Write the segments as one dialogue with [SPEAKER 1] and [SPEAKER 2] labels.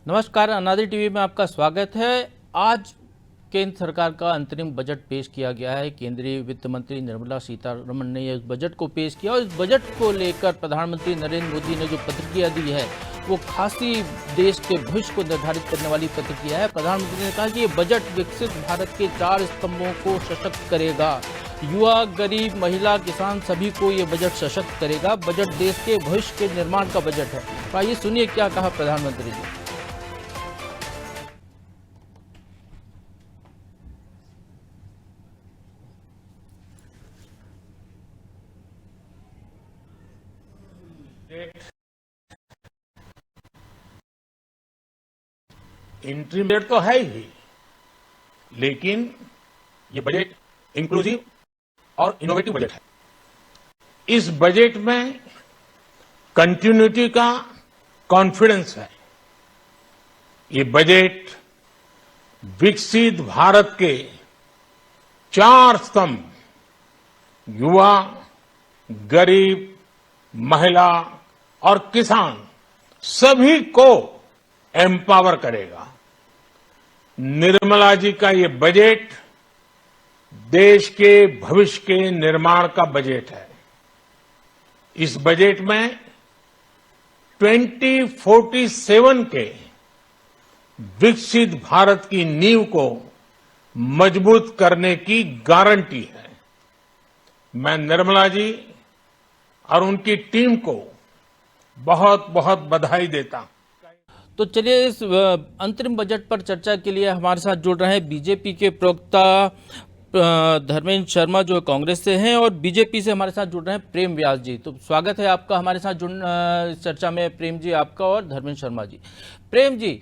[SPEAKER 1] नमस्कार, अनादि टीवी में आपका स्वागत है। आज केंद्र सरकार का अंतरिम बजट पेश किया गया है। केंद्रीय वित्त मंत्री निर्मला सीतारमण ने इस बजट को पेश किया और इस बजट को लेकर प्रधानमंत्री नरेंद्र मोदी ने जो प्रतिक्रिया दी है वो खासी देश के भविष्य को निर्धारित करने वाली प्रतिक्रिया है। प्रधानमंत्री ने कहा कि ये बजट विकसित भारत के 4 स्तंभों को सशक्त करेगा। युवा, गरीब, महिला, किसान सभी को ये बजट सशक्त करेगा। बजट देश के भविष्य के निर्माण का बजट है। तो आइए सुनिए क्या कहा प्रधानमंत्री जी।
[SPEAKER 2] इंट्रीम बजट तो है ही, लेकिन ये बजट इंक्लूसिव और इनोवेटिव बजट है। इस बजट में कंटिन्यूटी का कॉन्फिडेंस है। ये बजट विकसित भारत के 4 स्तंभ युवा, गरीब, महिला और किसान सभी को एम्पावर करेगा। निर्मला जी का ये बजट देश के भविष्य के निर्माण का बजट है। इस बजट में 2047 के विकसित भारत की नींव को मजबूत करने की गारंटी है। मैं निर्मला जी और उनकी टीम को बहुत बहुत बधाई देता हूं।
[SPEAKER 1] तो चलिए इस अंतरिम बजट पर चर्चा के लिए हमारे साथ जुड़ रहे हैं बीजेपी के प्रवक्ता धर्मेंद्र शर्मा जो कांग्रेस से हैं, और बीजेपी से हमारे साथ जुड़ रहे हैं प्रेम व्यास जी। तो स्वागत है आपका हमारे साथ इस चर्चा में, प्रेम जी आपका और धर्मेंद्र शर्मा जी। प्रेम जी,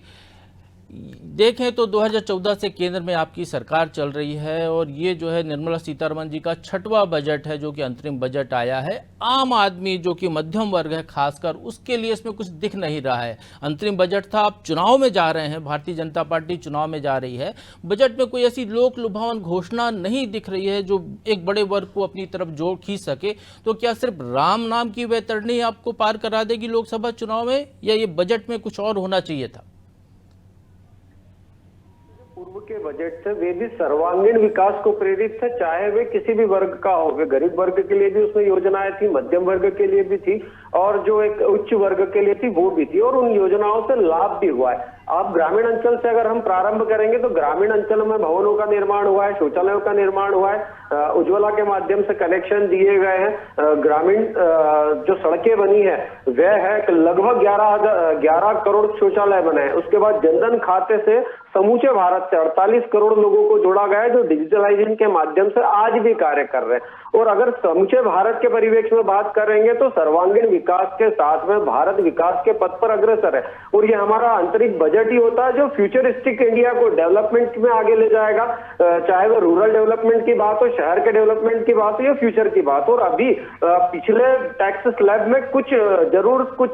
[SPEAKER 1] देखें तो 2014 से केंद्र में आपकी सरकार चल रही है और ये जो है निर्मला सीतारमण जी का 6वां बजट है जो कि अंतरिम बजट आया है। आम आदमी जो कि मध्यम वर्ग है खासकर, उसके लिए इसमें कुछ दिख नहीं रहा है। अंतरिम बजट था, आप चुनाव में जा रहे हैं, भारतीय जनता पार्टी चुनाव में जा रही है। बजट में कोई ऐसी लोक लुभावन घोषणा नहीं दिख रही है जो एक बड़े वर्ग को अपनी तरफ जोड़ खींच सके। तो क्या सिर्फ राम नाम की वैतरणी आपको पार करा देगी लोकसभा चुनाव में, या ये बजट में कुछ और होना चाहिए था?
[SPEAKER 3] पूर्व के बजट थे वे भी सर्वांगीण विकास को प्रेरित थे, चाहे वे किसी भी वर्ग का हो। गरीब वर्ग के लिए भी उसमें योजनाएं थी, मध्यम वर्ग के लिए भी थी और जो एक उच्च वर्ग के लिए थी वो भी थी, और उन योजनाओं से लाभ भी हुआ है। आप ग्रामीण अंचल से अगर हम प्रारंभ करेंगे तो ग्रामीण अंचलों में भवनों का निर्माण हुआ है, शौचालयों का निर्माण हुआ है, उज्ज्वला के माध्यम से कनेक्शन दिए गए हैं। ग्रामीण जो सड़कें बनी है वह है लगभग 11 करोड़ शौचालय बने हैं। उसके बाद जनधन खाते से समूचे भारत से 48 करोड़ लोगों को जोड़ा गया है जो डिजिटलाइजेशन के माध्यम से आज भी कार्य कर रहे हैं। और अगर समूचे भारत के परिवेश में बात करेंगे तो सर्वांगीण विकास के साथ में भारत विकास के पथ पर अग्रसर है, और ये हमारा आंतरिक बजट ही होता है जो फ्यूचरिस्टिक इंडिया को डेवलपमेंट में आगे ले जाएगा। चाहे वो रूरल डेवलपमेंट की बात हो, शहर के डेवलपमेंट की बात हो या फ्यूचर की बात हो। और अभी पिछले टैक्स स्लैब में कुछ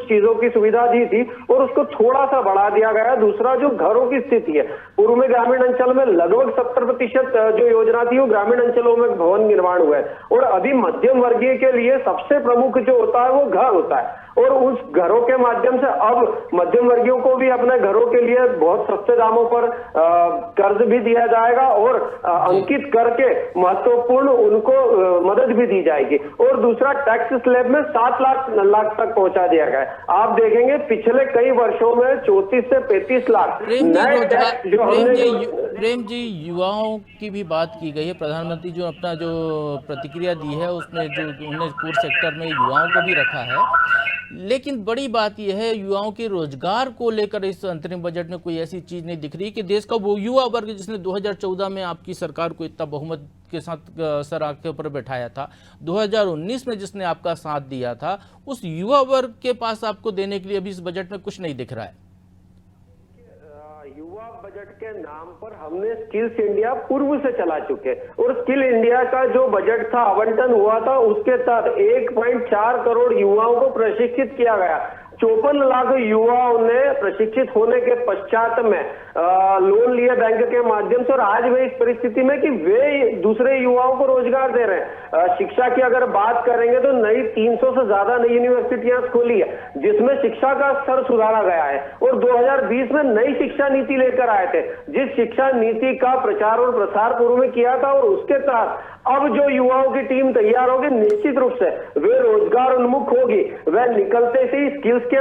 [SPEAKER 3] चीजों की सुविधा दी थी और उसको थोड़ा सा बढ़ा दिया गया। दूसरा जो घरों की स्थिति है, पूर्व में ग्रामीण अंचल में लगभग 70% जो योजना थी वो ग्रामीण अंचलों में भवन निर्माण हुआ है, और अभी मध्यम वर्गीय के लिए सबसे प्रमुख जो होता है वो घर होता है। और उस घरों के माध्यम से अब मध्यम वर्गीयों को भी अपने घरों के लिए बहुत सस्ते दामों पर कर्ज भी दिया जाएगा और अंकित करके महत्वपूर्ण उनको मदद भी दी जाएगी। और दूसरा, टैक्स स्लैब में 7 लाख तक पहुंचा दिया गया है। आप देखेंगे पिछले कई वर्षों में 34 से 35 लाख नए टैक्स जो
[SPEAKER 1] प्रेम जी, युवाओं की भी बात की गई है। प्रधानमंत्री जो अपना जो प्रतिक्रिया दी है उसमें जो उन्होंने कोर सेक्टर में युवाओं को भी रखा है, लेकिन बड़ी बात यह है युवाओं के रोजगार को लेकर इस अंतरिम बजट में कोई ऐसी चीज नहीं दिख रही कि देश का वो युवा वर्ग जिसने 2014 में आपकी सरकार को इतना बहुमत के साथ सर आंख के ऊपर बैठाया था, 2019 में जिसने आपका साथ दिया था, उस युवा वर्ग के पास आपको देने के लिए अभी इस बजट में कुछ नहीं दिख रहा है।
[SPEAKER 3] युवा बजट के नाम पर हमने स्किल्स इंडिया पूर्व से चला चुके, और स्किल इंडिया का जो बजट था आवंटन हुआ था उसके तहत 1.4 करोड़ युवाओं को प्रशिक्षित किया गया। 54 लाख युवाओं ने प्रशिक्षित होने के पश्चात में लोन लिया बैंक के माध्यम से, और आज वे इस परिस्थिति में कि वे दूसरे युवाओं को रोजगार दे रहे हैं। शिक्षा की अगर बात करेंगे तो नई 300 से ज्यादा नई यूनिवर्सिटियां खोली है, जिसमें शिक्षा का स्तर सुधारा गया है, और 2020 में नई शिक्षा नीति लेकर आए थे, जिस शिक्षा नीति का प्रचार और प्रसार पूर्व में किया था, और उसके तहत अब जो युवाओं की टीम तैयार होगी, निश्चित रूप से वे रोजगार उन्मुख होगी। वह निकलते से स्किल्स के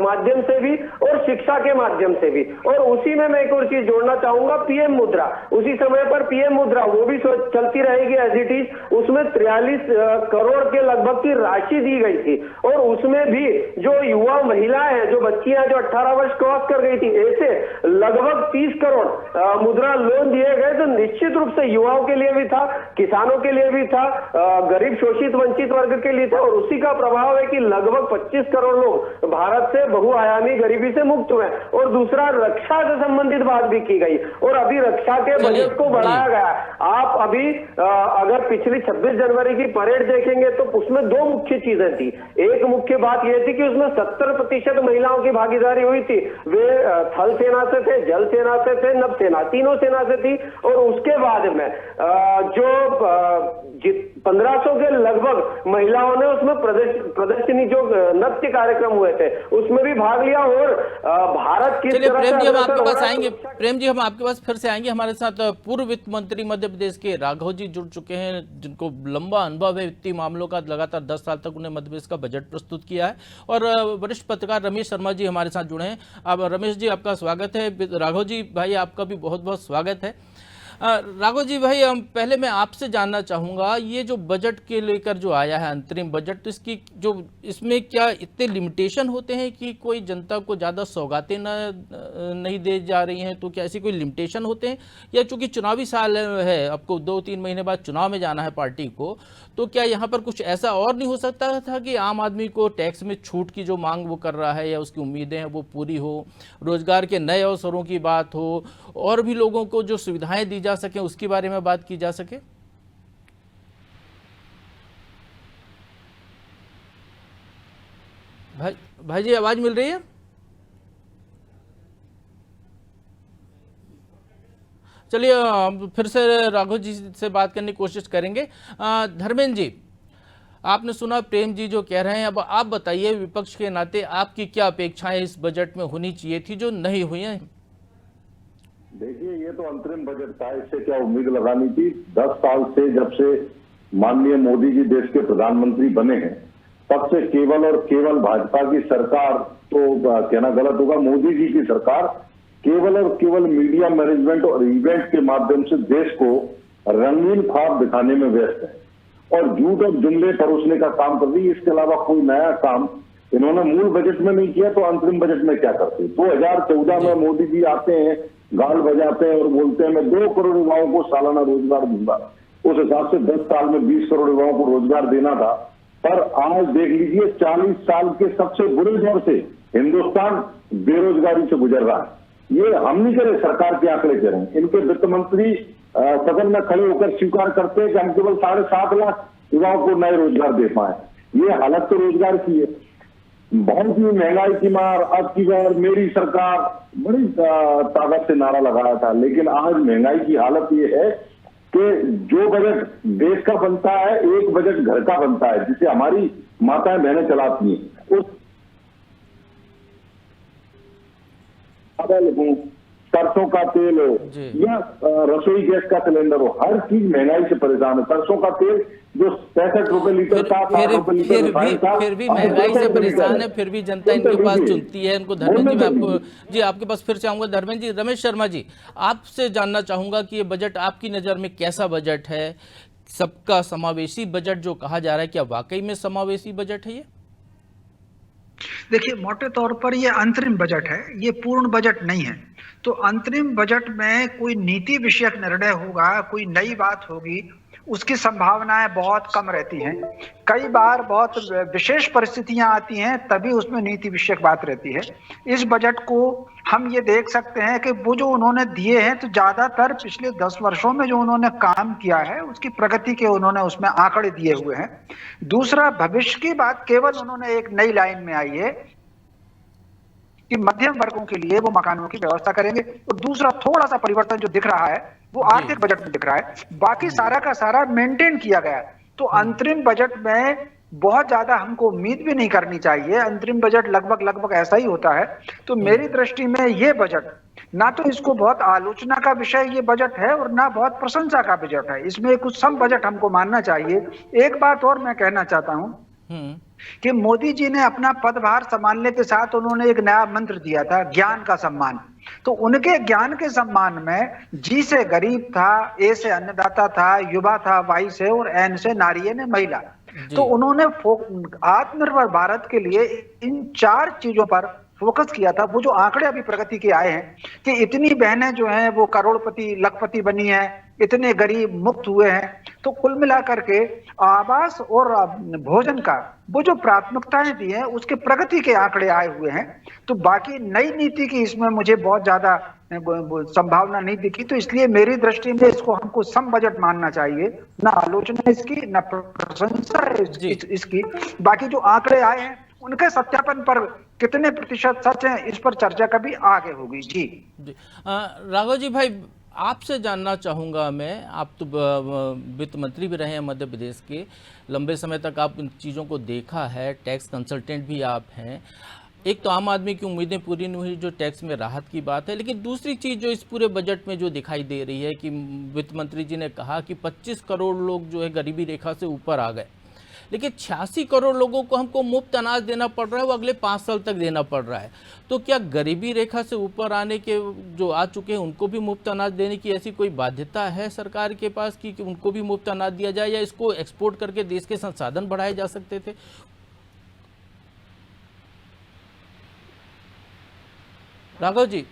[SPEAKER 3] माध्यम से भी और शिक्षा के माध्यम से भी। और उसी में मैं एक और चीज जोड़ना चाहूंगा, पीएम मुद्रा। उसी समय पर पीएम मुद्रा वो भी चलती रहेगी एज इट इज। उसमें 43 करोड़ के लगभग की राशि दी गई थी, और उसमें भी जो युवा महिलाएं हैं, जो बच्चियां जो 18 वर्ष क्रॉस कर गई थी, ऐसे लगभग 30 करोड़ मुद्रा लोन दिए गए। तो निश्चित रूप से युवाओं के लिए भी था, किसानों के लिए भी था, गरीब शोषित वंचित वर्ग के लिए था, और उसी का प्रभाव है कि लगभग 25 करोड़ लोग भारत से बहुआयामी गरीबी से मुक्त हुए। और दूसरा, रक्षा से संबंधित बात भी की गई, और अभी रक्षा के बजट को बढ़ाया गया। आप अभी अगर पिछली 26 जनवरी की परेड देखेंगे तो उसमें 2 मुख्य चीजें थी। एक मुख्य बात यह थी कि उसमें 70% महिलाओं की भागीदारी हुई थी। वे थल सेना से थे, जल सेना से थे, नभ सेना, तीनों सेना से थी। और उसके बाद में जो 1500 के लगभग महिलाओं ने उसमें प्रदर्शनी जो नृत्य कार्यक्रम हुए थे उसमें भी भाग लिया। और भारत की
[SPEAKER 1] चलिए प्रेम जी, हम आपके पास आएंगे। प्रेम जी, हम आपके पास फिर से आएंगे। हमारे साथ पूर्व वित्त मंत्री मध्य प्रदेश के राघव जी जुड़ चुके हैं, जिनको लंबा अनुभव है वित्तीय मामलों का। लगातार 10 साल तक उन्हें मध्य प्रदेश का बजट प्रस्तुत किया है। और वरिष्ठ पत्रकार रमेश शर्मा जी हमारे साथ जुड़े हैं। अब रमेश जी, आपका स्वागत है। राघव जी भाई, आपका भी बहुत बहुत स्वागत है। राघव जी भाई, पहले मैं आपसे जानना चाहूँगा, ये जो बजट के लेकर जो आया है अंतरिम बजट, तो इसकी जो इसमें क्या इतने लिमिटेशन होते हैं कि कोई जनता को ज़्यादा सौगातें नहीं दे जा रही हैं? तो क्या ऐसी कोई लिमिटेशन होते हैं, या चूंकि चुनावी साल है, आपको 2-3 महीने बाद चुनाव में जाना है पार्टी को, तो क्या यहाँ पर कुछ ऐसा और नहीं हो सकता था कि आम आदमी को टैक्स में छूट की जो मांग वो कर रहा है या उसकी उम्मीदें हैं वो पूरी हो, रोजगार के नए अवसरों की बात हो, और भी लोगों को जो सुविधाएं दी जा सके उसके बारे में बात की जा सके? भाई जी, आवाज मिल रही है? चलिए फिर से राघव जी से बात करने की कोशिश करेंगे। धर्मेंद्र जी, आपने सुना प्रेम जी जो कह रहे हैं। अब आप बताइए, विपक्ष के नाते आपकी क्या अपेक्षाएं इस बजट में होनी चाहिए थी जो नहीं हुई हैं?
[SPEAKER 4] देखिए, ये तो अंतरिम बजट था, इससे क्या उम्मीद लगानी थी। 10 साल से, जब से माननीय मोदी जी देश के प्रधानमंत्री बने हैं, तब से केवल और केवल भाजपा की सरकार, तो कहना गलत होगा, मोदी जी की सरकार केवल और केवल मीडिया मैनेजमेंट और इवेंट के माध्यम से देश को रंगीन ख्वाब दिखाने में व्यस्त है और झूठ और जुमले परोसने का काम कर रही है। इसके अलावा कोई नया काम इन्होंने मूल बजट में नहीं किया, तो अंतरिम बजट में क्या करते? 2014 में मोदी जी आते हैं, गाल बजाते हैं और बोलते हैं मैं 2 करोड़ युवाओं को सालाना रोजगार दूंगा। उस हिसाब से 10 साल में 20 करोड़ युवाओं को रोजगार देना था। पर आज देख लीजिए, 40 साल के सबसे बुरे दौर से हिंदुस्तान बेरोजगारी से गुजर रहा है। ये हम नहीं करे, सरकार के आंकड़े कह रहे हैं। इनके वित्त मंत्री सदन में खड़े होकर स्वीकार करते हैं कि हम केवल 7.5 लाख युवाओं को नए रोजगार दे पाए। ये हालत तो रोजगार की है। बहुत ही महंगाई की मार, अब की बार मेरी सरकार बड़ी ताकत से नारा लगाया था, लेकिन आज महंगाई की हालत ये है कि जो बजट देश का बनता है, एक बजट घर का बनता है, जिसे हमारी माताएं बहनें चलाती हैं। उस हो, सरसों का तेल हो या रसोई गैस का सिलेंडर हो, हर चीज महंगाई से परेशान है। सरसों का तेल जो 65 रुपए लीटर था,
[SPEAKER 1] फिर भी महंगाई से परेशान है, फिर भी जनता इनके पास चुनती है इनको। धर्मेंद्र जी, मैं आपको आपके पास फिर से आऊंगा। धर्मेंद्र जी, रमेश शर्मा जी, आपसे जानना चाहूंगा कि ये बजट आपकी नजर में कैसा बजट है? सबका समावेशी बजट जो कहा जा रहा है, क्या वाकई में समावेशी बजट है ये?
[SPEAKER 5] देखिए, मोटे तौर पर ये अंतरिम बजट है, ये पूर्ण बजट नहीं है। तो अंतरिम बजट में कोई नीति विषयक निर्णय होगा, कोई नई बात होगी, उसकी संभावनाएं बहुत कम रहती हैं। कई बार बहुत विशेष परिस्थितियां आती हैं, तभी उसमें नीति विषयक बात रहती है। इस बजट को हम ये देख सकते हैं कि वो जो उन्होंने दिए हैं, तो ज्यादातर पिछले 10 वर्षों में जो उन्होंने काम किया है उसकी प्रगति के उन्होंने उसमें आंकड़े दिए हुए हैं। दूसरा, भविष्य की बात केवल उन्होंने एक नई लाइन में आई है कि मध्यम वर्गों के लिए वो मकानों की व्यवस्था करेंगे। और दूसरा थोड़ा सा परिवर्तन जो दिख रहा है वो आर्थिक बजट में दिख रहा है, बाकी सारा का सारा मेंटेन किया गया है। तो अंतरिम बजट में बहुत ज्यादा हमको उम्मीद भी नहीं करनी चाहिए, अंतरिम बजट लगभग ऐसा ही होता है। तो मेरी दृष्टि में ये बजट ना तो इसको बहुत आलोचना का विषय ये बजट है और ना बहुत प्रशंसा का बजट है, इसमें कुछ सम बजट हमको मानना चाहिए। एक बात और मैं कहना चाहता हूं कि मोदी जी ने अपना पदभार संभालने के साथ उन्होंने एक नया मंत्र दिया था, ज्ञान का सम्मान। तो उनके ज्ञान के सम्मान में जी से गरीब था, ए से अन्नदाता था, युवा था, वाई से, और एन से नारी ने महिला। तो उन्होंने आत्मनिर्भर भारत के लिए इन 4 चीजों पर फोकस किया था। वो जो आंकड़े अभी प्रगति के आए हैं कि इतनी बहनें जो हैं वो करोड़पति लखपति बनी हैं, इतने गरीब मुक्त हुए हैं, तो कुल मिलाकर के आवास और भोजन का वो जो प्राथमिकताएं दी हैं उसके प्रगति के आंकड़े आए हुए हैं। तो बाकी नई नीति की इसमें मुझे बहुत ज्यादा संभावना नहीं दिखी। तो इसलिए मेरी दृष्टि में इसको हमको सम बजट मानना चाहिए, ना आलोचना इसकी ना प्रशंसा इसकी। बाकी जो आंकड़े आए हैं उनके सत्यापन पर कितने प्रतिशत सच हैं इस पर चर्चा कभी आगे होगी। जी
[SPEAKER 1] राघव जी भाई, आपसे जानना चाहूँगा मैं, आप तो वित्त मंत्री भी रहे हैं मध्य प्रदेश के, लंबे समय तक आप इन चीज़ों को देखा है, टैक्स कंसल्टेंट भी आप हैं। एक तो आम आदमी की उम्मीदें पूरी नहीं हुई जो टैक्स में राहत की बात है, लेकिन दूसरी चीज़ जो इस पूरे बजट में जो दिखाई दे रही है कि वित्त मंत्री जी ने कहा कि 25 करोड़ लोग जो है गरीबी रेखा से ऊपर आ गए, लेकिन 86 करोड़ लोगों को हमको मुफ्त अनाज देना पड़ रहा है, वो अगले 5 साल तक देना पड़ रहा है। तो क्या गरीबी रेखा से ऊपर आने के जो आ चुके हैं उनको भी मुफ्त अनाज देने की ऐसी कोई बाध्यता है सरकार के पास कि उनको भी मुफ्त अनाज दिया जाए, या इसको एक्सपोर्ट करके देश के संसाधन बढ़ाए जा सकते थे? राघव जी,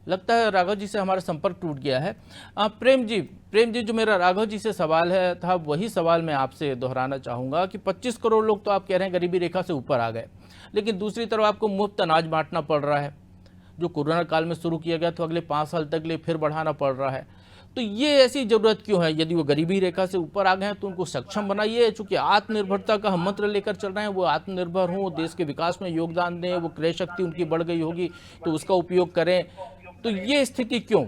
[SPEAKER 1] लगता है राघव जी से हमारा संपर्क टूट गया है। प्रेम जी जो मेरा राघव जी से सवाल है था वही सवाल मैं आपसे दोहराना चाहूँगा कि 25 करोड़ लोग तो आप कह रहे हैं गरीबी रेखा से ऊपर आ गए, लेकिन दूसरी तरफ आपको मुफ्त अनाज बांटना पड़ रहा है जो कोरोना काल में शुरू किया गया, तो अगले 5 साल तक लिए फिर बढ़ाना पड़ रहा है। तो ये ऐसी ज़रूरत क्यों है? यदि वो गरीबी रेखा से ऊपर आ गए हैं तो उनको सक्षम बनाइए, चूँकि आत्मनिर्भरता का हम मंत्र लेकर चल रहे हैं, वो आत्मनिर्भर हों, देश के विकास में योगदान दें, वो क्रय शक्ति उनकी बढ़ गई होगी तो उसका उपयोग करें। तो ये स्थिति क्यों?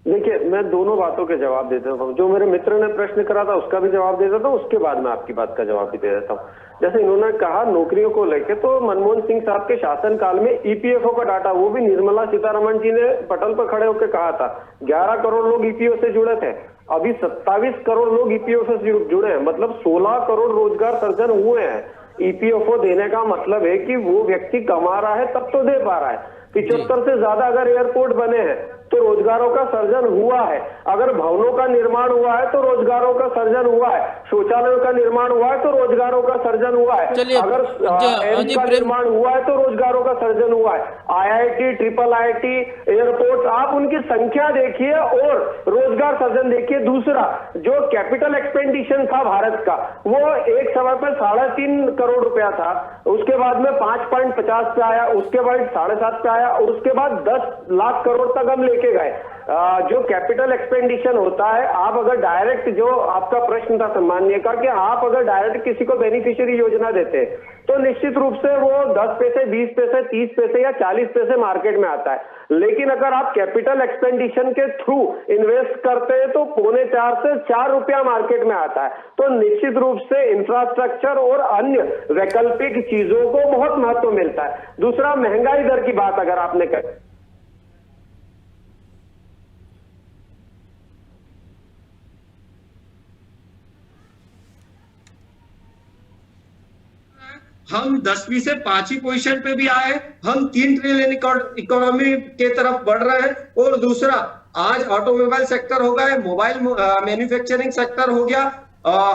[SPEAKER 3] देखिए, मैं दोनों बातों के जवाब देता हूँ। जो मेरे मित्र ने प्रश्न करा था उसका भी जवाब दे देता हूँ, उसके बाद मैं आपकी बात का जवाब भी दे देता हूँ। जैसे इन्होंने कहा नौकरियों को लेकर, तो मनमोहन सिंह साहब के शासनकाल में ईपीएफओ का डाटा, वो भी निर्मला सीतारमण जी ने पटल पर खड़े होकर कहा था 11 करोड़ लोग ईपीएफओ से जुड़े थे, अभी 27 करोड़ लोग ईपीएफओ से जुड़े हैं, मतलब 16 करोड़ रोजगार सर्जन हुए हैं। ईपीएफओ देने का मतलब है कि वो व्यक्ति कमा रहा है तब तो दे पा रहा है। 75 से ज्यादा अगर एयरपोर्ट बने हैं तो रोजगारों का सर्जन हुआ है, अगर भवनों का निर्माण हुआ है तो रोजगारों का सर्जन हुआ है, शौचालयों का निर्माण हुआ है तो रोजगारों का सर्जन हुआ है, अगर एम्स का निर्माण हुआ है तो रोजगारों का सर्जन हुआ है। आईआईटी, ट्रिपल आईआईटी, एयरपोर्ट, आप उनकी संख्या देखिए और रोजगार सर्जन देखिए। दूसरा, जो कैपिटल एक्सपेंडिशन था भारत का, वो एक समय पर 3.5 करोड़ रुपया था, उसके बाद में 5.50 पे आया, उसके बाद 7.5 पे आया, और उसके बाद 10 लाख करोड़ तक हम लेके गए। जो कैपिटल एक्सपेंडिशन होता है, आप अगर डायरेक्ट, जो आपका प्रश्न था सम्माननीय का, कि आप अगर डायरेक्ट किसी को बेनिफिशियरी योजना देते हैं तो निश्चित रूप से वो 10 पैसे, 20 पैसे, 30 पैसे या 40 पैसे मार्केट में आता है। लेकिन अगर आप कैपिटल एक्सपेंडिशन के थ्रू इन्वेस्ट करते हैं तो 3.25 से 4 रुपया मार्केट में आता है। तो निश्चित रूप से इंफ्रास्ट्रक्चर और अन्य वैकल्पिक चीजों को बहुत महत्व मिलता है। दूसरा, महंगाई दर की बात अगर आपने कही,
[SPEAKER 6] हम 10वीं से 5वीं पोजीशन पे भी आए, हम 3 ट्रिलियन इकोनॉमी के तरफ बढ़ रहे हैं। और दूसरा, आज ऑटोमोबाइल सेक्टर हो गया, मोबाइल मैन्युफैक्चरिंग सेक्टर हो गया,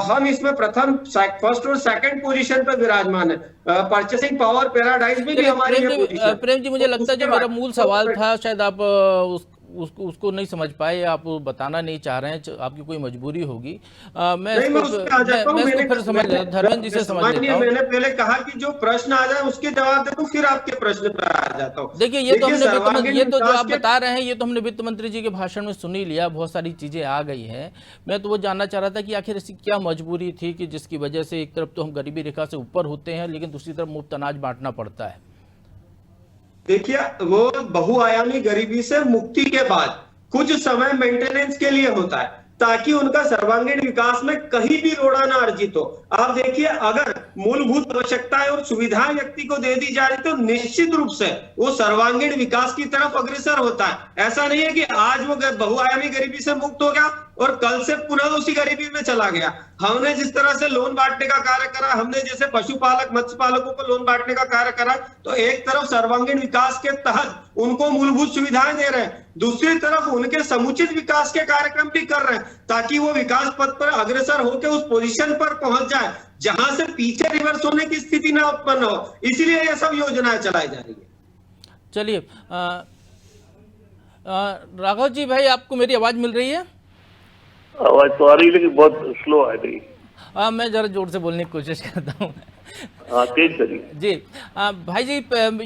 [SPEAKER 6] हम इसमें फर्स्ट और सेकंड पोजीशन पे विराजमान है। परचेसिंग पावर पैराडाइज में भी हमारी
[SPEAKER 1] प्रेम जी, मुझे लगता है जो मेरा मूल सवाल था शायद आप उसको नहीं समझ पाए, आप वो बताना नहीं चाह रहे हैं, आपकी कोई मजबूरी होगी। मैं
[SPEAKER 6] नहीं, मैं
[SPEAKER 1] इसको
[SPEAKER 6] उस पे आ जाता हूं।
[SPEAKER 1] मैं इसको फिर समझ लेता हूं, धर्मेंद्र जी से समझ लेता हूं।
[SPEAKER 6] मैंने पहले कहा कि जो प्रश्न आ जाए उसके जवाब दे दूं, फिर आपके प्रश्न पर आ जाता हूं।
[SPEAKER 1] देखिए, ये तो हमने
[SPEAKER 6] सर्वांगीण
[SPEAKER 1] ये तो जो
[SPEAKER 6] विकास
[SPEAKER 1] आप बता रहे हैं ये तो हमने वित्त मंत्री जी के भाषण में सुन ही लिया, बहुत सारी चीजें आ गई हैं। मैं तो वो जानना चाह रहा था कि आखिर ऐसी क्या मजबूरी थी कि जिसकी वजह से एक तरफ तो हम गरीबी रेखा से ऊपर होते हैं, लेकिन दूसरी तरफ मुफ्त अनाज बांटना पड़ता है।
[SPEAKER 6] देखिए, वो बहुआयामी गरीबी से मुक्ति के बाद कुछ समय मेंटेनेंस के लिए होता है, ताकि उनका सर्वांगीण विकास में कहीं भी रोड़ा ना अर्जित हो। आप देखिए, अगर मूलभूत आवश्यकताएं और सुविधाएं व्यक्ति को दे दी जाए तो निश्चित रूप से वो सर्वांगीण विकास की तरफ अग्रसर होता है। ऐसा नहीं है कि आज वो बहुआयामी गरीबी से मुक्त हो गया और कल से पुनः उसी गरीबी में चला गया। हमने जिस तरह से लोन बांटने का कार्य करा, हमने जैसे पशुपालक मत्स्य पालकों को लोन बांटने का कार्य करा, तो एक तरफ सर्वांगीण विकास के तहत उनको मूलभूत सुविधाएं दे रहे हैं, दूसरी तरफ उनके समुचित विकास के कार्यक्रम भी कर रहे हैं, ताकि वो विकास पथ पर अग्रसर होकर उस पोजीशन पर पहुंच जाए जहां से पीछे रिवर्स होने की स्थिति ना उत्पन्न हो। इसीलिए ये सब योजनाएं चलाई जा रही है।
[SPEAKER 1] चलिए, राघव जी भाई, आपको मेरी आवाज मिल रही है?
[SPEAKER 7] आवाज तो आ रही है लेकिन बहुत स्लो आ रही है।
[SPEAKER 1] मैं जरा जोर से बोलने की कोशिश करता हूँ।
[SPEAKER 7] हाँ, तेज करिए
[SPEAKER 1] जी। भाई जी,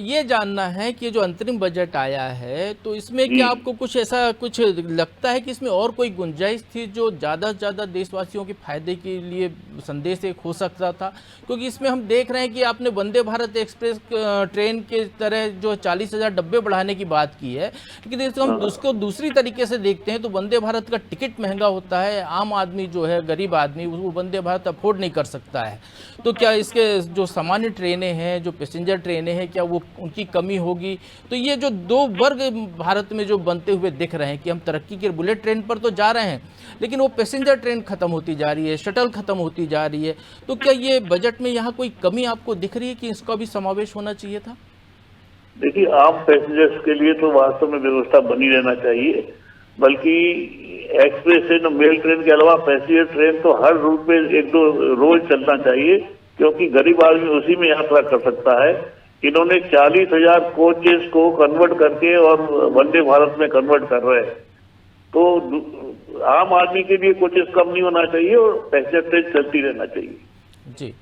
[SPEAKER 1] ये जानना है कि जो अंतरिम बजट आया है तो इसमें क्या आपको कुछ ऐसा कुछ लगता है कि इसमें और कोई गुंजाइश थी जो ज़्यादा से ज़्यादा देशवासियों के फायदे के लिए संदेश एक हो सकता था? क्योंकि इसमें हम देख रहे हैं कि आपने वंदे भारत एक्सप्रेस ट्रेन के तरह जो 40,000 डब्बे बढ़ाने की बात की है, लेकिन इसको हम उसको दूसरी तरीके से देखते हैं तो वंदे भारत का टिकट महंगा होता है, आम आदमी जो है, गरीब आदमी, वो वंदे भारत अफोर्ड नहीं कर सकता है। तो क्या इसके जो सामान्य ट्रेनें हैं, जो पैसेंजर ट्रेनें हैं, क्या वो उनकी कमी होगी? तो ये जो दो वर्ग भारत में जो बनते हुए दिख रहे हैं कि हम तरक्की के बुलेट ट्रेन पर तो जा रहे हैं, लेकिन वो पैसेंजर ट्रेन खत्म होती जा रही है, शटल खत्म होती जा रही है, तो क्या ये बजट में यहाँ कोई कमी आपको दिख रही है कि इसका भी समावेश होना चाहिए था?
[SPEAKER 7] देखिए, आम पैसेंजर्स के लिए तो वास्तव में व्यवस्था बनी रहना चाहिए, बल्कि एक्सप्रेस ट्रेन और मेल ट्रेन के अलावा पैसेंजर ट्रेन तो हर रूट पे एक दो रोज चलना चाहिए, क्योंकि गरीब आदमी उसी में यात्रा कर सकता है। इन्होंने 40,000 कोचेस को कन्वर्ट करके और वंदे भारत में कन्वर्ट कर रहे हैं, तो आम आदमी के लिए कोचेस कम नहीं होना चाहिए और पैसेंजर ट्रेन चलती रहना चाहिए।
[SPEAKER 1] जी।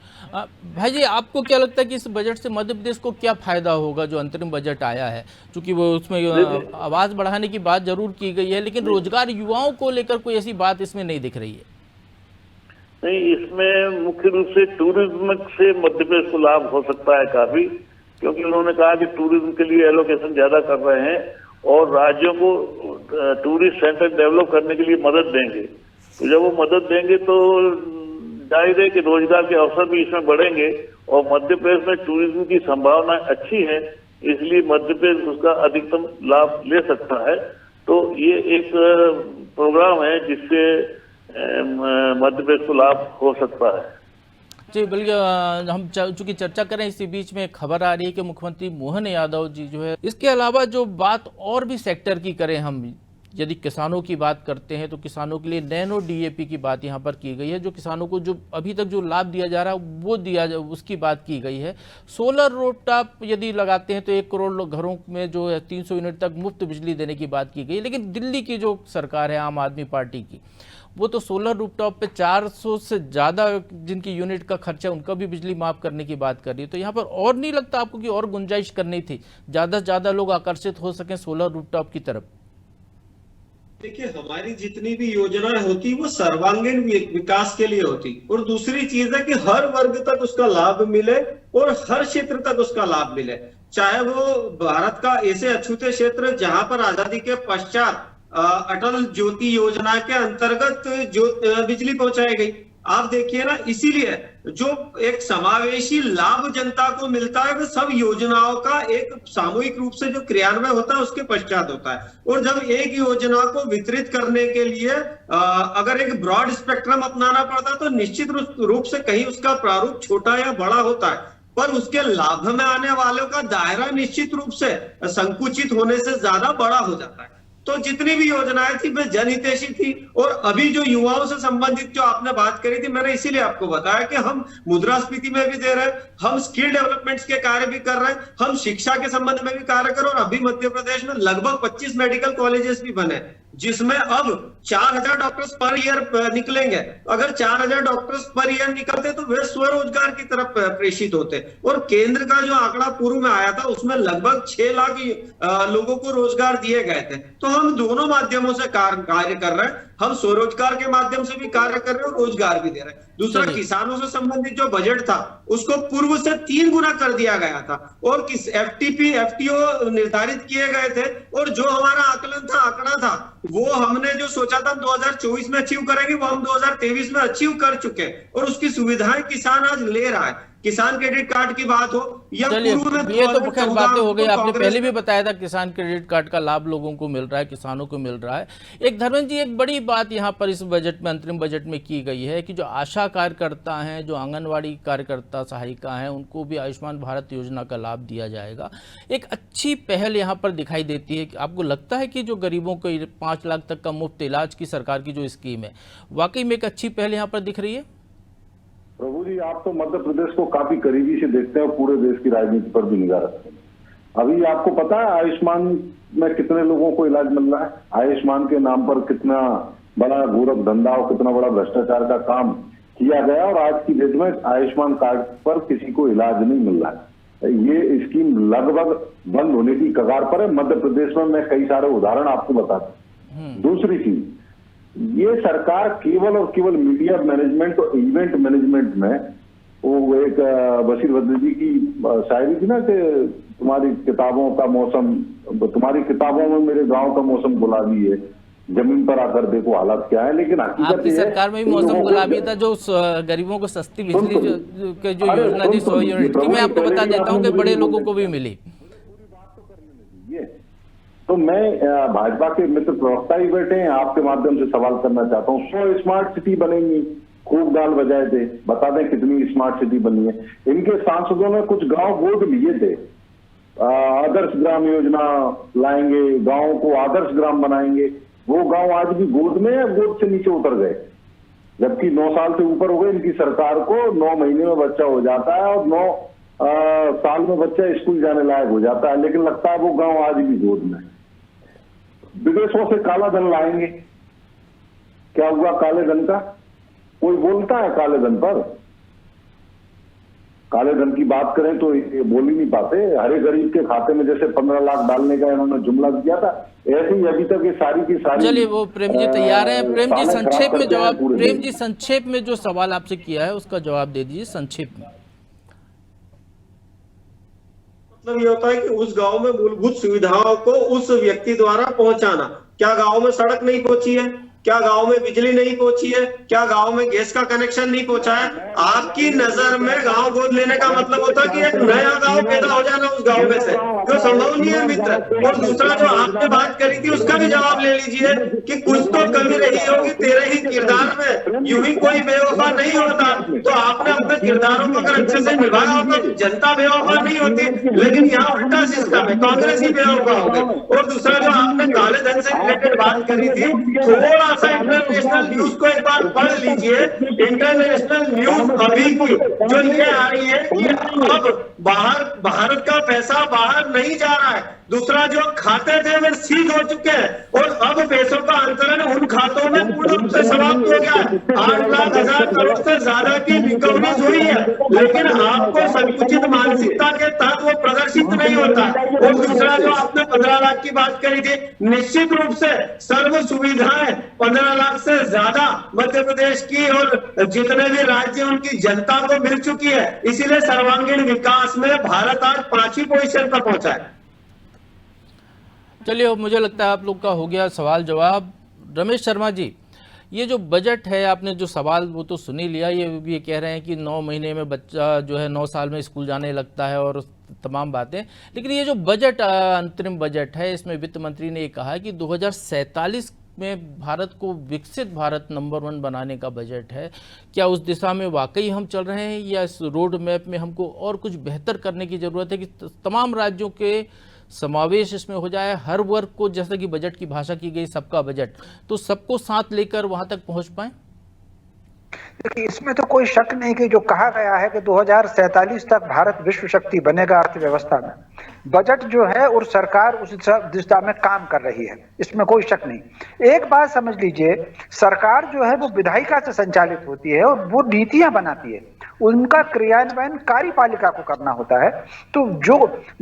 [SPEAKER 1] भाई जी, आपको क्या लगता है कि इस बजट से मध्य प्रदेश को क्या फायदा होगा, जो अंतरिम बजट आया है? क्योंकि वो उसमें आवाज बढ़ाने की बात जरूर की गई है, लेकिन रोजगार युवाओं को लेकर कोई ऐसी बात इसमें नहीं दिख रही है।
[SPEAKER 7] नहीं, इसमें मुख्य रूप से टूरिज्म से मध्य प्रदेश को लाभ हो सकता है काफी, क्योंकि उन्होंने कहा कि टूरिज्म के लिए एलोकेशन ज्यादा कर रहे हैं और राज्यों को टूरिस्ट सेंटर डेवलप करने के लिए मदद देंगे। तो जब वो मदद देंगे तो जाहिर है कि रोजगार के अवसर भी इसमें बढ़ेंगे और मध्य प्रदेश में टूरिज्म की संभावना अच्छी है, इसलिए मध्य प्रदेश उसका अधिकतम लाभ ले सकता है। तो ये एक प्रोग्राम है जिससे मध्य प्रदेश को लाभ हो सकता है।
[SPEAKER 1] जी, बल्कि हम चूंकि चर्चा करें, इसी बीच में खबर आ रही है कि मुख्यमंत्री मोहन यादव जी जो है, इसके अलावा जो बात और भी सेक्टर की करें, हम यदि किसानों की बात करते हैं तो किसानों के लिए नैनो डीएपी की बात यहाँ पर की गई है, जो किसानों को जो अभी तक जो लाभ दिया जा रहा है वो उसकी बात की गई है। सोलर रूफटॉप यदि लगाते हैं तो 1 करोड़ घरों में जो है 300 यूनिट तक मुफ्त बिजली देने की बात की गई। लेकिन दिल्ली की जो सरकार है आम आदमी पार्टी की, वो तो सोलर रूफटॉप पे 400 से ज़्यादा जिनकी यूनिट का खर्चा उनका भी बिजली माफ़ करने की बात कर रही है। तो यहाँ पर और नहीं लगता आपको कि और गुंजाइश करनी थी, ज़्यादा से ज़्यादा लोग आकर्षित हो सकें सोलर रूफटॉप की तरफ?
[SPEAKER 6] देखिए, हमारी जितनी भी योजनाएं होती वो सर्वांगीण विकास के लिए होती, और दूसरी चीज है कि हर वर्ग तक उसका लाभ मिले और हर क्षेत्र तक उसका लाभ मिले, चाहे वो भारत का ऐसे अछूते क्षेत्र जहां पर आजादी के पश्चात अटल ज्योति योजना के अंतर्गत जो बिजली पहुंचाई गई। आप देखिए ना, इसीलिए जो एक समावेशी लाभ जनता को मिलता है वो सब योजनाओं का एक सामूहिक रूप से जो क्रियान्वयन होता है उसके पश्चात होता है। और जब एक योजना को वितरित करने के लिए अगर एक ब्रॉड स्पेक्ट्रम अपनाना पड़ता है तो निश्चित रूप से कहीं उसका प्रारूप छोटा या बड़ा होता है, पर उसके लाभ में आने वालों का दायरा निश्चित रूप से संकुचित होने से ज्यादा बड़ा हो जाता है। तो जितनी भी योजनाएं थी वे जनहितैषी थी। और अभी जो युवाओं से संबंधित जो आपने बात करी थी, मैंने इसीलिए आपको बताया कि हम मुद्रास्फीति में भी दे रहे हैं, हम स्किल डेवलपमेंट्स के कार्य भी कर रहे हैं, हम शिक्षा के संबंध में भी कार्य कर रहे हैं। और अभी मध्य प्रदेश में लगभग 25 मेडिकल कॉलेजेस भी बने, जिसमें अब 4000 डॉक्टर्स पर ईयर निकलेंगे। अगर 4000 डॉक्टर्स पर ईयर निकलते तो वे स्वरोजगार की तरफ प्रेषित होते। और केंद्र का जो आंकड़ा पूर्व में आया था उसमें लगभग 6 लाख लोगों को रोजगार दिए गए थे। तो हम दोनों माध्यमों से कार्य कर रहे हैं, हम स्वरोजगार के माध्यम से भी कार्य कर रहे हैं और रोजगार भी दे रहे हैं। दूसरा, किसानों से संबंधित जो बजट था उसको पूर्व से 3 गुना कर दिया गया था और किस एफटीपी एफटीओ निर्धारित किए गए थे। और जो हमारा आकलन था, आंकड़ा था, वो हमने जो सोचा था 2024 में अचीव करेंगे वो हम 2023 में अचीव कर चुके। और उसकी सुविधाएं किसान आज ले रहा है। किसान क्रेडिट कार्ड की बात हो या पूर्व में
[SPEAKER 1] ये तो खैर बातें हो गई, आपने पहले भी बताया था किसान क्रेडिट कार्ड का लाभ लोगों को मिल रहा है, किसानों को मिल रहा है। एक धर्मेंद्र जी, एक बड़ी बात यहाँ पर इस बजट में, अंतरिम बजट में की गई है कि जो आशा कार्यकर्ता हैं, जो आंगनवाड़ी कार्यकर्ता सहायिका हैं, उनको भी आयुष्मान भारत योजना का लाभ दिया जाएगा। एक अच्छी पहल यहाँ पर दिखाई देती है। आपको लगता है कि जो गरीबों को 5 लाख तक का मुफ्त इलाज की सरकार की जो स्कीम है, वाकई में एक अच्छी पहल यहाँ पर दिख रही है?
[SPEAKER 4] प्रभु जी, आप तो मध्य प्रदेश को काफी करीबी से देखते हैं और पूरे देश की राजनीति पर भी निगाह रखते हैं। अभी आपको पता है आयुष्मान में कितने लोगों को इलाज मिल रहा है? आयुष्मान के नाम पर कितना बड़ा गोरख धंधा और कितना बड़ा भ्रष्टाचार का काम किया गया और आज की डेट में आयुष्मान कार्ड पर किसी को इलाज नहीं मिल रहा है। ये स्कीम लगभग बंद होने की कगार पर है मध्य प्रदेश में। मैं कई सारे उदाहरण आपको बताता हूं। दूसरी चीज, ये सरकार केवल और केवल मीडिया मैनेजमेंट और इवेंट मैनेजमेंट में, वो एक बशीर बद्री जी की शायरी थी ना कि तुम्हारी किताबों का मौसम, तुम्हारी किताबों में मेरे गांव का मौसम गुलाबी है, जमीन पर आकर देखो हालात क्या है। लेकिन
[SPEAKER 1] आपकी सरकार में भी मौसम गुलाबी था। जो गरीबों को सस्ती बिजली जो योजना थी 100 यूनिट की, मैं आपको बता देता हूँ कि बड़े लोगों को भी मिली।
[SPEAKER 4] तो मैं भाजपा के मित्र प्रवक्ता ही बैठे हैं, आपके माध्यम से सवाल करना चाहता हूँ। 100 स्मार्ट सिटी बनेंगी, खूब गाल बजाए थे, बता दें कितनी स्मार्ट सिटी बनी है। इनके सांसदों ने कुछ गांव गोद लिए थे, आदर्श ग्राम योजना लाएंगे, गांव को आदर्श ग्राम बनाएंगे। वो गांव आज भी गोद में है, गोद से नीचे उतर गए, जबकि 9 साल से ऊपर हो गए इनकी सरकार को। 9 महीने में बच्चा हो जाता है और 9 साल में बच्चा स्कूल जाने लायक हो जाता है, लेकिन लगता है वो गांव आज भी गोद में। विदेशों से काला धन लाएंगे, क्या हुआ काले धन का? कोई बोलता है काले धन पर? काले धन की बात करें तो ये बोल ही नहीं पाते। हरे गरीब के खाते में जैसे 15 लाख डालने का इन्होंने जुमला दिया था, ऐसे ही अभी तक ये सारी की सारी।
[SPEAKER 1] चलिए, वो प्रेम जी तैयार हैं। प्रेम जी संक्षेप में जवाब, प्रेम जी संक्षेप में जो सवाल आपसे किया है उसका जवाब दे दीजिए संक्षेप में।
[SPEAKER 6] मतलब ये होता है कि उस गांव में मूलभूत सुविधाओं को उस व्यक्ति द्वारा पहुंचाना। क्या गांव में सड़क नहीं पहुंची है? क्या गांव में बिजली नहीं पहुंची है? क्या गांव में गैस का कनेक्शन नहीं पहुंचा है? आपकी नजर में गांव गोद लेने का मतलब होता है कि एक नया गांव पैदा हो जाना उस गांव में से, जो संभव नहीं है मित्र। और दूसरा, जो आपने बात करी थी उसका भी जवाब ले लीजिए कि कुछ तो कमी रही होगी तेरे ही किरदार में, यूं ही कोई बेवफा नहीं होता। तो आपने अपने किरदारों को अगर अच्छे से निभाया होता तो जनता बेवफा नहीं होती। लेकिन यहाँ उल्टा सिस्टम है, कांग्रेस ही बेवफा हो गई। और दूसरा, जो आपने काले धन से रिलेटेड बात करी थी, थोड़ा इंटरनेशनल न्यूज को एक बार पढ़ लीजिए। इंटरनेशनल न्यूज अभी की जो ये आ रही है कि अब भारत का पैसा बाहर नहीं जा रहा है। दूसरा, जो खाते थे वे सीज हो चुके हैं और अब पैसों का अंतरण उन खातों में पूर्ण रूप से समाप्त हो गया। 8,00,000 करोड़ से ज्यादा की रिकवरीज हुई है, लेकिन आपको संकुचित मानसिकता के तहत वो प्रदर्शित नहीं होता। और दूसरा, जो आपने 15 लाख की बात करी थी, निश्चित रूप से सर्व सुविधाएं 15 लाख से ज्यादा मध्य प्रदेश की और जितने भी राज्य उनकी जनता को मिल चुकी है। इसीलिए सर्वांगीण विकास में भारत आज 5वीं पोजीशन पर पहुंचा है।
[SPEAKER 1] चलिए, मुझे लगता है आप लोग का हो गया सवाल जवाब। रमेश शर्मा जी, ये जो बजट है, आपने जो सवाल वो तो सुन ही लिया। ये कह रहे हैं कि 9 महीने में बच्चा जो है 9 साल में स्कूल जाने लगता है और तमाम बातें। लेकिन ये जो बजट अंतरिम बजट है, इसमें वित्त मंत्री ने कहा है कि 2047 में भारत को विकसित भारत नंबर 1 बनाने का बजट है। क्या उस दिशा में वाकई हम चल रहे हैं या इस रोड मैप में हमको और कुछ बेहतर करने की ज़रूरत है कि तमाम राज्यों के समावेश इसमें हो जाए, हर वर्ग को, जैसे कि बजट की भाषा की गई सबका बजट, तो सबको साथ लेकर वहाँ तक पहुँच पाएँ?
[SPEAKER 5] देखिए, इसमें तो कोई शक नहीं कि जो कहा गया है कि 2047 तक भारत विश्व शक्ति बनेगा अर्थव्यवस्था में, बजट जो है और सरकार उस दिशा में काम कर रही है, इसमें कोई शक नहीं। एक बात समझ लीजिए, सरकार जो है वो विधायिका से संचालित होती है और वो नीतियां बनाती है, उनका क्रियान्वयन कार्यपालिका को करना होता है। तो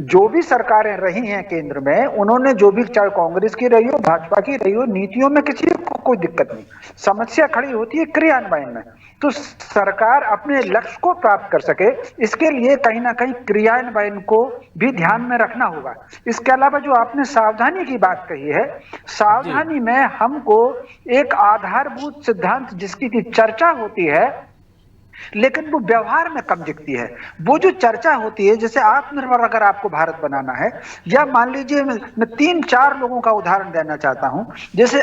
[SPEAKER 5] जो भी सरकारें रही हैं केंद्र में, उन्होंने जो भी, चाहे कांग्रेस की रही हो, भाजपा की रही हो, नीतियों में किसी को कोई दिक्कत नहीं। समस्या खड़ी होती है क्रियान्वयन में। तो सरकार अपने लक्ष्य को प्राप्त कर सके, इसके लिए कहीं ना कहीं क्रियान्वयन को भी ध्यान में रखना होगा। इसके अलावा जो आपने सावधानी की बात कही है, सावधानी में हमको एक आधारभूत सिद्धांत जिसकी की चर्चा होती है लेकिन वो व्यवहार में कम दिखती है। वो जो चर्चा होती है, जैसे आत्मनिर्भर अगर आपको भारत बनाना है, या मान लीजिए मैं 3-4 लोगों का उदाहरण देना चाहता हूं। जैसे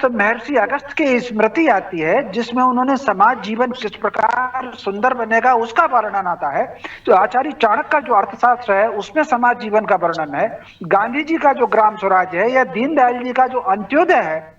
[SPEAKER 5] महर्षि अगस्त की स्मृति आती है जिसमें उन्होंने समाज जीवन किस प्रकार सुंदर बनेगा उसका वर्णन आता है। तो आचार्य चाणक्य का जो अर्थशास्त्र है उसमें समाज जीवन का वर्णन है। गांधी जी का जो ग्राम स्वराज है, या दीनदयाल जी का जो अंत्योदय है,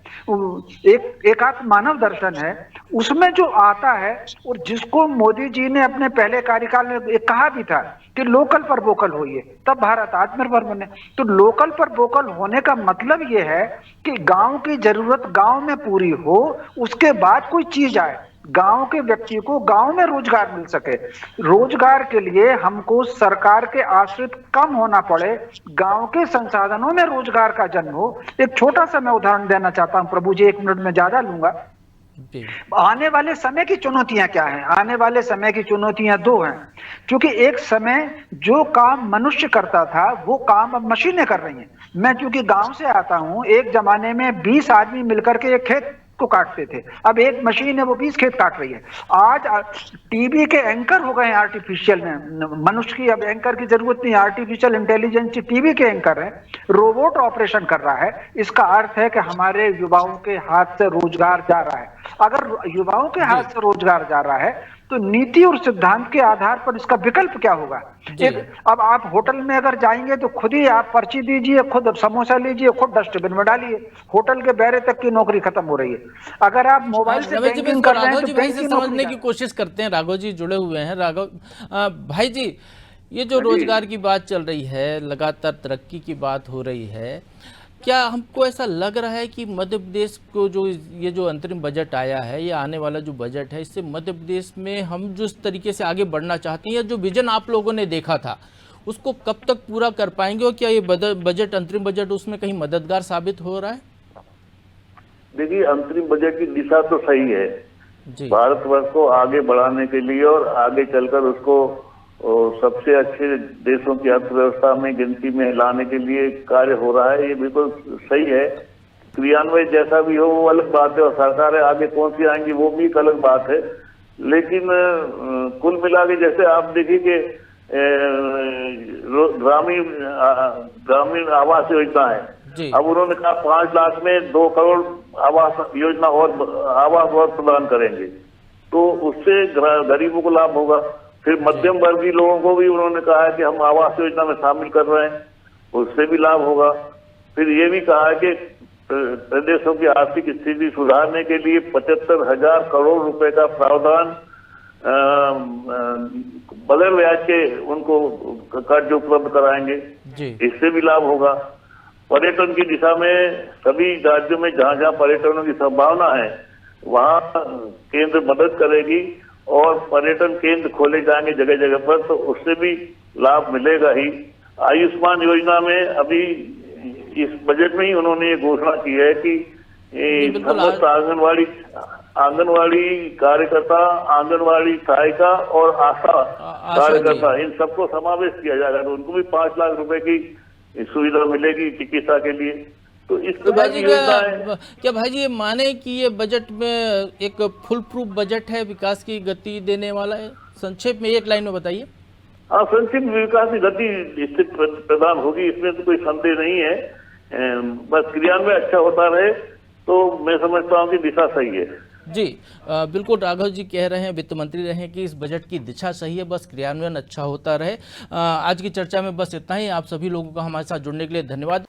[SPEAKER 5] एकात्म मानव दर्शन है, उसमें जो आता है, और जिसको मोदी जी ने अपने पहले कार्यकाल में एक कहा भी था कि लोकल पर वोकल होइए, तब भारत आत्मनिर्भर बने। तो लोकल पर वोकल होने का मतलब यह है कि गांव की जरूरत गांव में पूरी हो, उसके बाद कोई चीज आए, गांव के व्यक्ति को गांव में रोजगार मिल सके। रोजगार के लिए हमको सरकार के आश्रित कम होना पड़े, गांव के संसाधनों में रोजगार का जन्म हो। एक छोटा सा मैं उदाहरण देना चाहता हूं प्रभु जी, 1 मिनट में ज्यादा लूंगा। आने वाले समय की चुनौतियां क्या हैं? आने वाले समय की चुनौतियां 2 हैं, क्योंकि एक समय जो काम मनुष्य करता था वो काम अब मशीनें कर रही हैं। मैं चूंकि गांव से आता हूं, एक जमाने में 20 आदमी मिलकर के एक खेत को काटते थे, अब एक मशीन है वो 20 खेत काट रही है। आज टीवी के एंकर हो गए हैं आर्टिफिशियल में, मनुष्य की अब एंकर की जरूरत नहीं, आर्टिफिशियल इंटेलिजेंस टीवी के एंकर है, रोबोट ऑपरेशन कर रहा है। इसका अर्थ है कि हमारे युवाओं के हाथ से रोजगार जा रहा है। अगर युवाओं के हाथ से रोजगार जा रहा है तो नीति और सिद्धांत के आधार पर इसका विकल्प क्या होगा? अब आप होटल में अगर जाएंगे तो खुद ही आप पर्ची दीजिए, खुद समोसा लीजिए, खुद डस्टबिन में डालिए, होटल के बैरे तक की नौकरी खत्म हो रही है। अगर आप मोबाइल से बैंकिंग कर रहे हैं तो बैंक की
[SPEAKER 1] समझने की कोशिश करते हैं। राघव जी जुड़े हुए हैं। राघव भाई जी, ये जो रोजगार की बात चल रही है, लगातार तरक्की की बात हो रही है, क्या हमको ऐसा लग रहा है कि मध्य प्रदेश को ये जो अंतरिम बजट आया है, या आने वाला जो बजट है, इससे मध्य प्रदेश में हम जिस तरीके से आगे बढ़ना चाहते हैं, या जो विजन आप लोगों ने देखा था उसको कब तक पूरा कर पाएंगे, और क्या ये बजट, अंतरिम बजट, उसमें कहीं मददगार साबित हो रहा है?
[SPEAKER 7] देखिए, अंतरिम बजट की दिशा तो सही है भारतवर्ष को आगे बढ़ाने के लिए, और आगे चलकर उसको सबसे अच्छे देशों की अर्थव्यवस्था में गिनती में लाने के लिए कार्य हो रहा है। ये बिल्कुल सही है। क्रियान्वयन जैसा भी हो वो अलग बात है, और सरकारें आगे कौन सी आएंगी वो भी एक अलग बात है। लेकिन कुल मिला के जैसे आप देखिए कि ग्रामीण आवास योजना है, अब उन्होंने कहा 5 लाख में 2 करोड़ आवास योजना और आवास और प्रदान करेंगे, तो उससे गरीबों को लाभ होगा। फिर मध्यम वर्गीय लोगों को भी उन्होंने कहा है कि हम आवास योजना में शामिल कर रहे हैं, उससे भी लाभ होगा। फिर ये भी कहा है कि प्रदेशों की आर्थिक स्थिति सुधारने के लिए 75,000 करोड़ रुपए का प्रावधान बगैर ब्याज के उनको कर्ज उपलब्ध कराएंगे, इससे भी लाभ होगा। पर्यटन की दिशा में सभी राज्यों में जहां जहां पर्यटनों की संभावना है वहां केंद्र मदद करेगी, और पर्यटन केंद्र खोले जाएंगे जगह जगह पर, तो उससे भी लाभ मिलेगा ही। आयुष्मान योजना में अभी इस बजट में ही उन्होंने ये घोषणा की है कि समस्त आंगनवाड़ी कार्यकर्ता, आंगनवाड़ी सहायिका और आशा कार्यकर्ता, इन सबको समावेश किया जाएगा, तो उनको भी 5 लाख रुपए की सुविधा मिलेगी चिकित्सा के लिए। तो इस
[SPEAKER 1] भाई जी क्या भाई जी ये माने कि ये बजट में एक फुल प्रूफ बजट है, विकास की गति देने वाला है? संक्षेप में 1 लाइन में बताइए।
[SPEAKER 7] हाँ, संक्षेप में विकास की गति इससे प्रदान होगी, इसमें तो कोई संदेह नहीं है। बस क्रियान्वयन अच्छा होता रहे, तो मैं समझता हूँ कि दिशा सही है।
[SPEAKER 1] जी बिल्कुल, राघव जी कह रहे हैं, वित्त मंत्री रहे हैं, कि इस बजट की दिशा सही है, बस क्रियान्वयन अच्छा होता रहे। आज की चर्चा में बस इतना ही। आप सभी लोगों का हमारे साथ जुड़ने के लिए धन्यवाद।